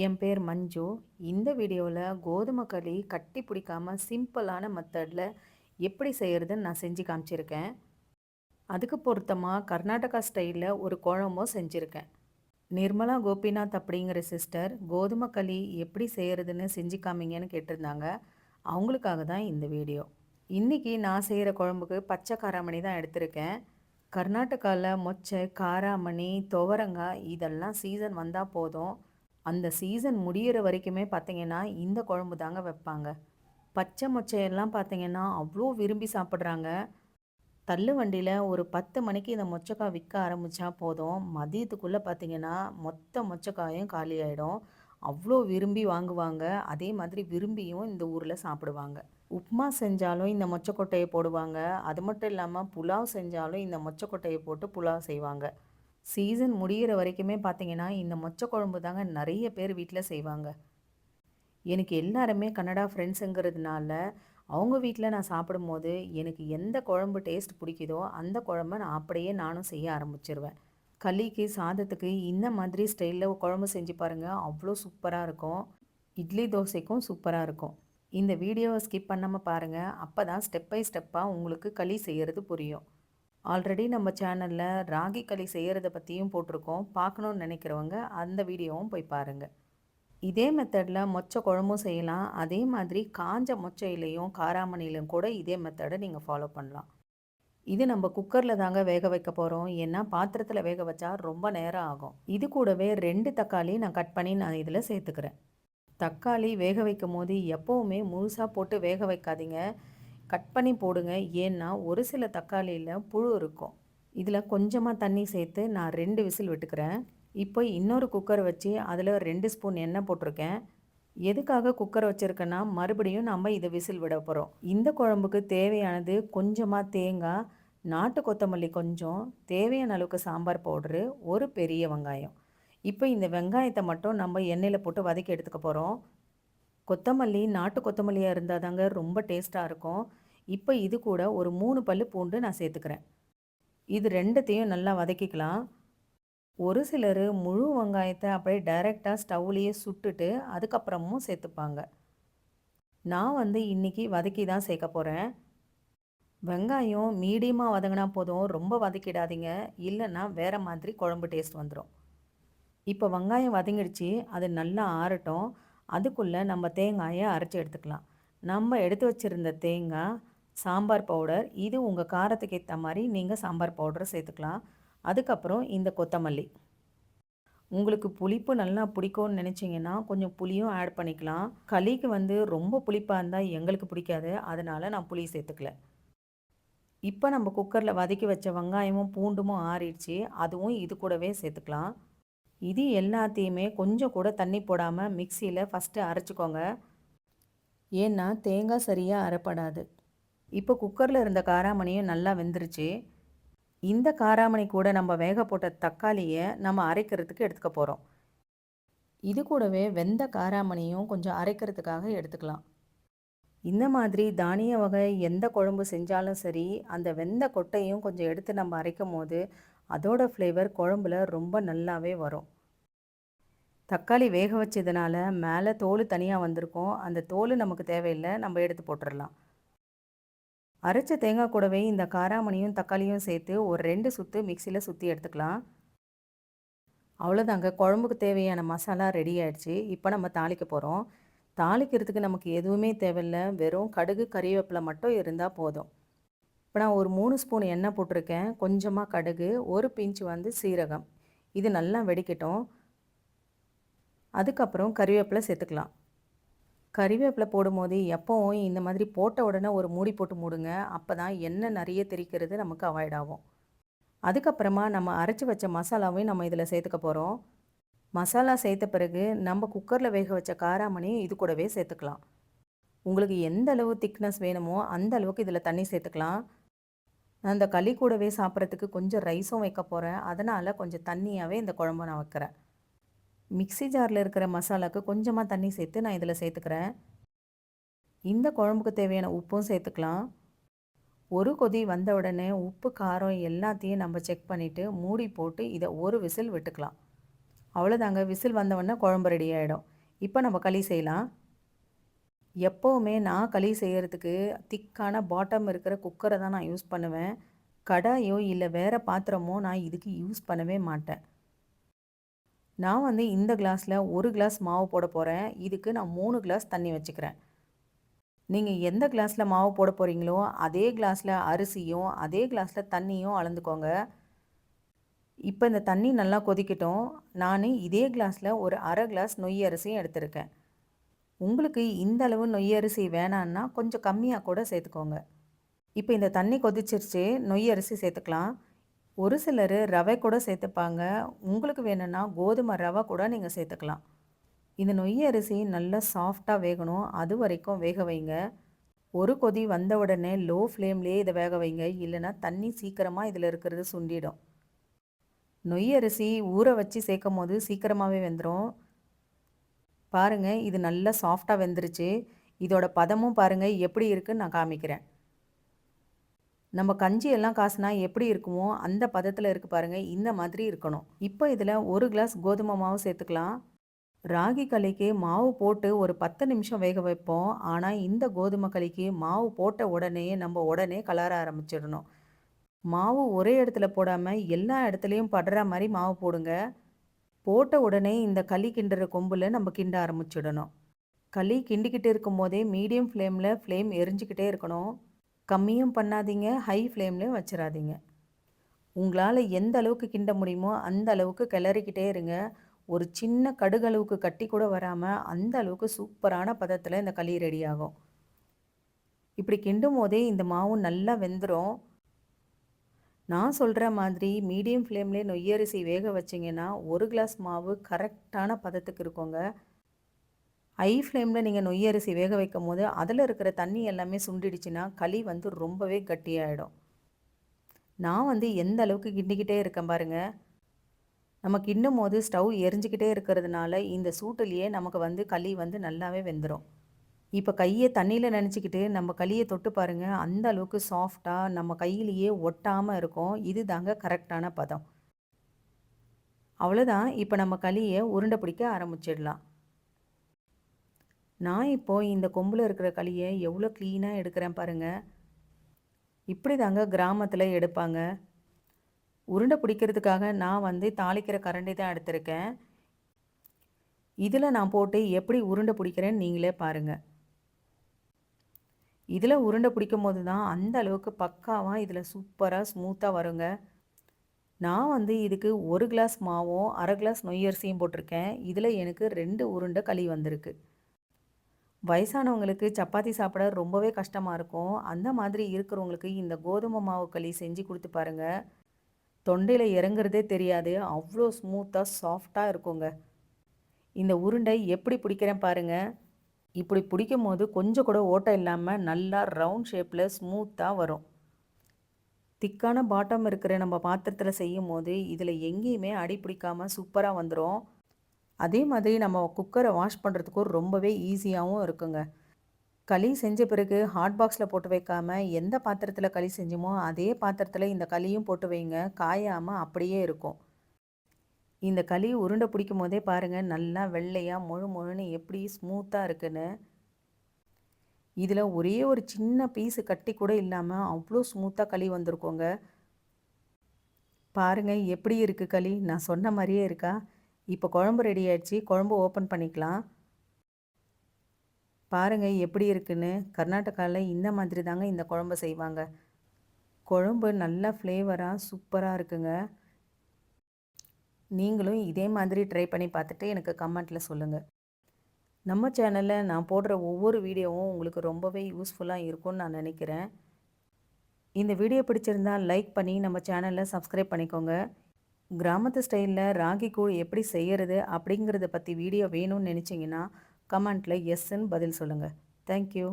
என் பேர் மஞ்சு. இந்த வீடியோவில் கோதுமை களி கட்டி பிடிக்காம சிம்பிளான மெத்தடில் எப்படி செய்கிறதுன்னு நான் செஞ்சு காமிச்சிருக்கேன். அதுக்கு பொருத்தமாக கர்நாடகா ஸ்டைலில் ஒரு குழம்பும் செஞ்சுருக்கேன். நிர்மலா கோபிநாத் அப்படிங்கிற சிஸ்டர் கோதுமை களி எப்படி செய்கிறதுன்னு செஞ்சு காமிங்கன்னு கேட்டிருந்தாங்க. அவங்களுக்காக தான் இந்த வீடியோ. இன்றைக்கி நான் செய்கிற குழம்புக்கு பச்சை காராமணி தான் எடுத்திருக்கேன். கர்நாடகாவில் மொச்சை, காராமணி, துவரங்காய் இதெல்லாம் சீசன் வந்தால் போதும். அந்த சீசன் முடியிற வரைக்குமே பார்த்திங்கன்னா இந்த குழம்பு தாங்க வைப்பாங்க. பச்சை மொச்சையெல்லாம் பார்த்திங்கன்னா அவ்வளோ விரும்பி சாப்பிட்றாங்க. தள்ளு வண்டியில் ஒரு 10 மணிக்கு இந்த மொச்சக்காய் விற்க ஆரம்பித்தா போதும், மதியத்துக்குள்ளே பார்த்திங்கன்னா மொத்த மொச்சக்காயும் காலி ஆகிடும். அவ்வளோ விரும்பி வாங்குவாங்க. அதே மாதிரி விரும்பியும் இந்த ஊரில் சாப்பிடுவாங்க. உப்புமா செஞ்சாலும் இந்த மொச்சக்கொட்டையை போடுவாங்க. அது மட்டும் இல்லாமல் புலாவ் செஞ்சாலும் இந்த மொச்சக்கொட்டையை போட்டு புலாவ் செய்வாங்க. சீசன் முடிகிற வரைக்குமே பார்த்திங்கன்னா இந்த மொச்சை குழம்பு தாங்க நிறைய பேர் வீட்டில் செய்வாங்க. எனக்கு எல்லாருமே கன்னடா ஃப்ரெண்ட்ஸுங்கிறதுனால அவங்க வீட்டில் நான் சாப்பிடும்போது எனக்கு எந்த குழம்பு டேஸ்ட் பிடிக்குதோ அந்த குழம்ப நான் அப்படியே நானும் செய்ய ஆரம்பிச்சிருவேன். களிக்கு, சாதத்துக்கு இந்த மாதிரி ஸ்டைலில் குழம்பு செஞ்சு பாருங்கள், அவ்வளோ சூப்பராக இருக்கும். இட்லி தோசைக்கும் சூப்பராக இருக்கும். இந்த வீடியோவை ஸ்கிப் பண்ணாமல் பாருங்கள். அப்போ தான் ஸ்டெப் பை ஸ்டெப்பாக உங்களுக்கு களி செய்கிறது புரியும். ஆல்ரெடி நம்ம சேனலில் ராகி களி செய்கிறத பற்றியும் போட்டிருக்கோம். பார்க்கணுன்னு நினைக்கிறவங்க அந்த வீடியோவும் போய் பாருங்கள். இதே மெத்தடில் மொச்சை குழம்பும் செய்யலாம். அதே மாதிரி காஞ்ச மொச்சையிலையும் காராமணியிலும் கூட இதே மெத்தடை நீங்கள் ஃபாலோ பண்ணலாம். இது நம்ம குக்கரில் தாங்க வேக வைக்க போகிறோம். ஏன்னா பாத்திரத்தில் வேக வச்சா ரொம்ப நேரம் ஆகும். இது கூடவே 2 தக்காளி நான் கட் பண்ணி நான் இதில் சேர்த்துக்கிறேன். தக்காளி வேக வைக்கும் போது எப்போவுமே முழுசாக போட்டு வேக வைக்காதீங்க, கட் பண்ணி போடுங்க. ஏன்னா ஒரு சில தக்காளியில் புழு இருக்கும். இதில் கொஞ்சமாக தண்ணி சேர்த்து நான் 2 விசில் விட்டுக்கிறேன். இப்போ இன்னொரு குக்கர் வச்சு அதில் 2 ஸ்பூன் எண்ணெய் போட்டிருக்கேன். எதுக்காக குக்கர் வச்சுருக்கேன்னா மறுபடியும் நம்ம இதை விசில் விட போகிறோம். இந்த குழம்புக்கு தேவையானது கொஞ்சமாக தேங்காய், நாட்டு கொத்தமல்லி கொஞ்சம், தேவையான அளவுக்கு சாம்பார் பவுட்ரு, ஒரு பெரிய வெங்காயம். இப்போ இந்த வெங்காயத்தை மட்டும் நம்ம எண்ணெயில் போட்டு வதக்கி எடுத்துக்க போகிறோம். கொத்தமல்லி நாட்டு கொத்தமல்லியாக இருந்தால் தாங்க ரொம்ப டேஸ்ட்டாக இருக்கும். இப்போ இது கூட ஒரு 3 பல்லு பூண்டு நான் சேர்த்துக்கிறேன். இது 2த்தையும் நல்லா வதக்கிக்கலாம். ஒரு சிலர் முழு வெங்காயத்தை அப்படியே டைரெக்டாக ஸ்டவ்லேயே சுட்டுட்டு அதுக்கப்புறமும் சேர்த்துப்பாங்க. நான் வந்து இன்றைக்கி வதக்கி தான் சேர்க்க போகிறேன். வெங்காயம் மீடியமாக வதங்கினா போதும், ரொம்ப வதக்கிடாதீங்க, இல்லைன்னா வேறு மாதிரி குழம்பு டேஸ்ட் வந்துடும். இப்போ வெங்காயம் வதங்கிடுச்சு, அது நல்லா ஆறட்டும். அதுக்குள்ளே நம்ம தேங்காயை அரைச்சி எடுத்துக்கலாம். நம்ம எடுத்து வச்சுருந்த தேங்காய், சாம்பார் பவுடர், இது உங்கள் காரத்துக்கு ஏற்ற மாதிரி நீங்கள் சாம்பார் பவுடரை சேர்த்துக்கலாம். அதுக்கப்புறம் இந்த கொத்தமல்லி. உங்களுக்கு புளிப்பு நல்லா பிடிக்கும்னு நினச்சிங்கன்னா கொஞ்சம் புளியும் ஆட் பண்ணிக்கலாம். களிக்கு வந்து ரொம்ப புளிப்பாக இருந்தால் எங்களுக்கு பிடிக்காது, அதனால் நான் புளி சேர்த்துக்கல. இப்போ நம்ம குக்கரில் வதக்கி வச்ச வெங்காயமும் பூண்டும் ஆறிடுச்சு, அதுவும் இது கூடவே சேர்த்துக்கலாம். இது எல்லாத்தையுமே கொஞ்சம் கூட தண்ணி போடாமல் மிக்சியில் ஃபஸ்ட்டு அரைச்சிக்கோங்க. ஏன்னா தேங்காய் சரியாக அரைப்படாது. இப்போ குக்கரில் இருந்த காராமணியும் நல்லா வெந்துருச்சு. இந்த காராமணி கூட நம்ம வேக போட்ட தக்காளியை நம்ம அரைக்கிறதுக்கு எடுத்துக்க போகிறோம். இது கூடவே வெந்த காராமணியும் கொஞ்சம் அரைக்கிறதுக்காக எடுத்துக்கலாம். இந்த மாதிரி தானிய வகை எந்த குழம்பு செஞ்சாலும் சரி, அந்த வெந்த கொட்டையும் கொஞ்சம் எடுத்து நம்ம அரைக்கும் போது அதோட ஃப்ளேவர் குழம்புல ரொம்ப நல்லாவே வரும். தக்காளி வேக வச்சதுனால மேலே தோல் தனியாக வந்திருக்கும். அந்த தோல் நமக்கு தேவையில்லை, நம்ம எடுத்து போட்டுடலாம். அரைச்ச தேங்காய் கூடவே இந்த காராமணியும் தக்காளியும் சேர்த்து ஒரு 2 சுற்று மிக்சியில் சுற்றி எடுத்துக்கலாம். அவ்வளோதாங்க, குழம்புக்கு தேவையான மசாலா ரெடி ஆகிடுச்சு. இப்போ நம்ம தாளிக்க போகிறோம். தாளிக்கிறதுக்கு நமக்கு எதுவுமே தேவையில்லை, வெறும் கடுகு, கறிவேப்பிலை மட்டும் இருந்தால் போதும். இப்போ நான் ஒரு 3 ஸ்பூன் எண்ணெய் போட்டிருக்கேன். கொஞ்சமாக கடுகு, ஒரு பிஞ்சு வந்து சீரகம். இது நல்லா வெடிக்கட்டும். அதுக்கப்புறம் கறிவேப்பிலை சேர்த்துக்கலாம். கறிவேப்பிலை போடும்போது எப்போவும் இந்த மாதிரி போட்ட உடனே ஒரு மூடி போட்டு மூடுங்க. அப்போ தான் எண்ணெய் நிறைய தெறிக்கிறது நமக்கு அவாய்ட் ஆகும். அதுக்கப்புறமா நம்ம அரைச்சி வச்ச மசாலாவையும் நம்ம இதில் சேர்த்துக்க போகிறோம். மசாலா சேர்த்த பிறகு நம்ம குக்கரில் வேக வச்ச காராமணியும் இது கூடவே சேர்த்துக்கலாம். உங்களுக்கு எந்த அளவு திக்னஸ் வேணுமோ அந்த அளவுக்கு இதில் தண்ணி சேர்த்துக்கலாம். நான் இந்த களி கூடவே சாப்பிட்றதுக்கு கொஞ்சம் ரைஸும் வைக்க போகிறேன், அதனால் கொஞ்சம் தண்ணியாகவே இந்த குழம்பு நான் வைக்கிறேன். மிக்ஸி ஜாரில் இருக்கிற மசாலாவுக்கு கொஞ்சமாக தண்ணி சேர்த்து நான் இதில் சேர்த்துக்கிறேன். இந்த குழம்புக்கு தேவையான உப்பும் சேர்த்துக்கலாம். ஒரு கொதி வந்த உடனே உப்பு, காரம் எல்லாத்தையும் நம்ம செக் பண்ணிவிட்டு மூடி போட்டு இதை ஒரு விசில் விட்டுக்கலாம். அவ்வளோதாங்க, விசில் வந்தவுடனே குழம்பு ரெடி ஆயிடும். இப்போ நம்ம களி செய்யலாம். எப்பவுமே நான் களி செய்யறதுக்கு திக்கான பாட்டம் இருக்கிற குக்கரை தான் நான் யூஸ் பண்ணுவேன். கடாயோ இல்ல வேற பாத்திரமோ நான் இதுக்கு யூஸ் பண்ணவே மாட்டேன். நான் வந்து இந்த கிளாஸ்ல 1 கிளாஸ் மாவு போட போறேன். இதுக்கு நான் 3 கிளாஸ் தண்ணி வச்சுக்கிறேன். நீங்க எந்த கிளாஸ்ல மாவு போட போறீங்களோ, அதே கிளாஸ்ல அரிசியும், அதே கிளாஸ்ல தண்ணியும் அளந்துக்கோங்க. இப்போ இந்த தண்ணி நல்லா கொதிக்கட்டும். நானு இதே கிளாஸ்ல ஒரு 1/2 கிளாஸ் நொய் அரிசியும் எடுத்திருக்கேன். உங்களுக்கு இந்த அளவு நொய் அரிசி வேணான்னா கொஞ்சம் கம்மியா கூட சேர்த்துக்கோங்க. இப்போ இந்த தண்ணி கொதிச்சிருச்சு. நொய் அரிசி சேர்த்துக்கலாம். ஒரு சிலர் ரவை கூட சேர்த்துப்பாங்க. உங்களுக்கு வேணும்னா கோதுமை ரவை கூட நீங்க சேர்த்துக்கலாம். இந்த நொய் அரிசி நல்லா சாஃப்ட்டா வேகணும். அது வரைக்கும் வேக வைங்க. ஒரு கொதி வந்த உடனே லோ ஃப்ளேம்லேயே இதை வேக வைங்க. இல்லைன்னா தண்ணி சீக்கிரமாக இதில் இருக்கிறது சுண்டிடும். நொய் அரிசி ஊற வச்சு சேர்க்கும் போது சீக்கிரமாகவே வெந்துடும். பாருங்கள், இது நல்லா சாஃப்டாக வெந்துருச்சு. இதோட பதமும் பாருங்கள் எப்படி இருக்குன்னு நான் காமிக்கிறேன். நம்ம கஞ்சி எல்லாம் காசுனா எப்படி இருக்குமோ அந்த பதத்தில் இருக்குது பாருங்கள், இந்த மாதிரி இருக்கணும். இப்போ இதில் 1 கிளாஸ் கோதுமை மாவு சேர்த்துக்கலாம். ராகி களிக்கு மாவு போட்டு ஒரு 10 நிமிஷம் வேக வைப்போம். ஆனால் இந்த கோதுமை களிக்கு மாவு போட்ட உடனே நம்ம உடனே கலர ஆரம்பிச்சிடணும். மாவு ஒரே இடத்துல போடாமல் எல்லா இடத்துலையும் படுற மாதிரி மாவு போடுங்க. போட்ட உடனே இந்த களி கிண்டுற கொம்பில் நம்ம கிண்ட ஆரம்பிச்சிடணும். களி கிண்டிக்கிட்டு இருக்கும் போதே மீடியம் ஃப்ளேமில் ஃப்ளேம் எரிஞ்சிக்கிட்டே இருக்கணும். கம்மியும் பண்ணாதீங்க, ஹை ஃப்ளேம்லேயும் வச்சிடாதீங்க. உங்களால் எந்த அளவுக்கு கிண்ட முடியுமோ அந்த அளவுக்கு கிளறிக்கிட்டே இருங்க. ஒரு சின்ன கடுகளவுக்கு கட்டி கூட வராமல் அந்த அளவுக்கு சூப்பரான பதத்தில் இந்த களி ரெடி ஆகும். இப்படி கிண்டும் போதே இந்த மாவு நல்லா வெந்துடும். நான் சொல்கிற மாதிரி மீடியம் ஃப்ளேம்லேயே நொய்யரிசி வேக வச்சிங்கன்னா 1 கிளாஸ் மாவு கரெக்டான பதத்துக்கு இருக்குங்க. ஹை ஃப்ளேமில் நீங்கள் நொய்யரிசி வேக வைக்கும் போது அதில் இருக்கிற தண்ணி எல்லாமே சுண்டிடுச்சுன்னா களி வந்து ரொம்பவே கட்டியாயிடும். நான் வந்து எந்த அளவுக்கு கிண்டிக்கிட்டே இருக்கேன் பாருங்கள். நம்ம கிண்டும் போது ஸ்டவ் எரிஞ்சிக்கிட்டே இருக்கிறதுனால இந்த சூட்டுலேயே நமக்கு வந்து களி வந்து நல்லாவே வெந்துடும். இப்போ கையை தண்ணியில் நனைச்சிக்கிட்டு நம்ம களியை தொட்டு பாருங்கள், அந்த அளவுக்கு சாஃப்டாக நம்ம கையிலேயே ஒட்டாமல் இருக்கும். இது தாங்க கரெக்டான பதம். அவ்வளோதான். இப்போ நம்ம களியை உருண்டை பிடிக்க ஆரம்பிச்சிடலாம். நான் இப்போது இந்த கொம்பில் இருக்கிற களியை எவ்வளோ க்ளீனாக எடுக்கிறேன் பாருங்கள். இப்படி தாங்க கிராமத்தில் எடுப்பாங்க. உருண்டை பிடிக்கிறதுக்காக நான் வந்து தாளிக்கிற கரண்டி தான் எடுத்திருக்கேன். இதில் நான் போட்டு எப்படி உருண்டை பிடிக்கிறேன்னு நீங்களே பாருங்கள். இதில் உருண்டை பிடிக்கும் போது தான் அந்த அளவுக்கு பக்காவாக இதில் சூப்பராக ஸ்மூத்தாக வருங்க. நான் வந்து இதுக்கு 1 கிளாஸ் மாவும் 1/2 கிளாஸ் நொய்யரிசியும் போட்டிருக்கேன். இதில் எனக்கு 2 உருண்டை களி வந்திருக்கு. வயசானவங்களுக்கு சப்பாத்தி சாப்பிட ரொம்பவே கஷ்டமாக இருக்கும். அந்த மாதிரி இருக்கிறவங்களுக்கு இந்த கோதுமை மாவு களி செஞ்சு கொடுத்து பாருங்கள். தொண்டையில் இறங்குறதே தெரியாது. அவ்வளோ ஸ்மூத்தாக சாஃப்டாக இருக்குங்க. இந்த உருண்டை எப்படி பிடிக்கிறேன் பாருங்கள். இப்படி பிடிக்கும் போது கொஞ்சம் கூட ஓட்டை இல்லாமல் நல்லா ரவுண்ட் ஷேப்பில் ஸ்மூத்தாக வரும். திக்கான பாட்டம் இருக்கிற நம்ம பாத்திரத்தில் செய்யும் போது இதில் எங்கேயுமே அடி பிடிக்காமல் சூப்பராக வந்துடும். அதே மாதிரி நம்ம குக்கரை வாஷ் பண்ணுறதுக்கும் ரொம்பவே ஈஸியாகவும் இருக்குங்க. களி செஞ்ச பிறகு ஹாட் பாக்ஸில் போட்டு வைக்காமல் எந்த பாத்திரத்தில் களி செஞ்சோமோ அதே பாத்திரத்தில் இந்த களியும் போட்டு வைங்க. காயாமல் அப்படியே இருக்கும். இந்த களி உருண்டை பிடிக்கும் போதே பாருங்கள், நல்லா வெள்ளையாக முழு முழுன்னு எப்படி ஸ்மூத்தாக இருக்குன்னு. இதில் ஒரே ஒரு சின்ன பீஸு கட்டி கூட இல்லாமல் அவ்வளோ ஸ்மூத்தாக களி வந்திருக்கோங்க. பாருங்கள் எப்படி இருக்குது களி, நான் சொன்ன மாதிரியே இருக்கா? இப்போ குழம்பு ரெடி ஆயிடுச்சு. குழம்பு ஓப்பன் பண்ணிக்கலாம். பாருங்கள் எப்படி இருக்குன்னு. கர்நாடகாவில் இந்த மாதிரி தாங்க இந்த குழம்பு செய்வாங்க. குழம்பு நல்லா ஃப்ளேவராக சூப்பராக இருக்குங்க. நீங்களும் இதே மாதிரி ட்ரை பண்ணி பார்த்துட்டு எனக்கு கமெண்ட்டில் சொல்லுங்கள். நம்ம சேனலில் நான் போடுற ஒவ்வொரு வீடியோவும் உங்களுக்கு ரொம்பவே யூஸ்ஃபுல்லாக இருக்கும்னு நான் நினைக்கிறேன். இந்த வீடியோ பிடிச்சிருந்தால் லைக் பண்ணி நம்ம சேனலில் சப்ஸ்கிரைப் பண்ணிக்கோங்க. கிராமத்து ஸ்டைலில் ராகி கூழ் எப்படி செய்கிறது அப்படிங்கிறத பற்றி வீடியோ வேணும்னு நினச்சிங்கன்னா கமெண்ட்டில் எஸ்ன்னு பதில் சொல்லுங்கள். தேங்க்யூ.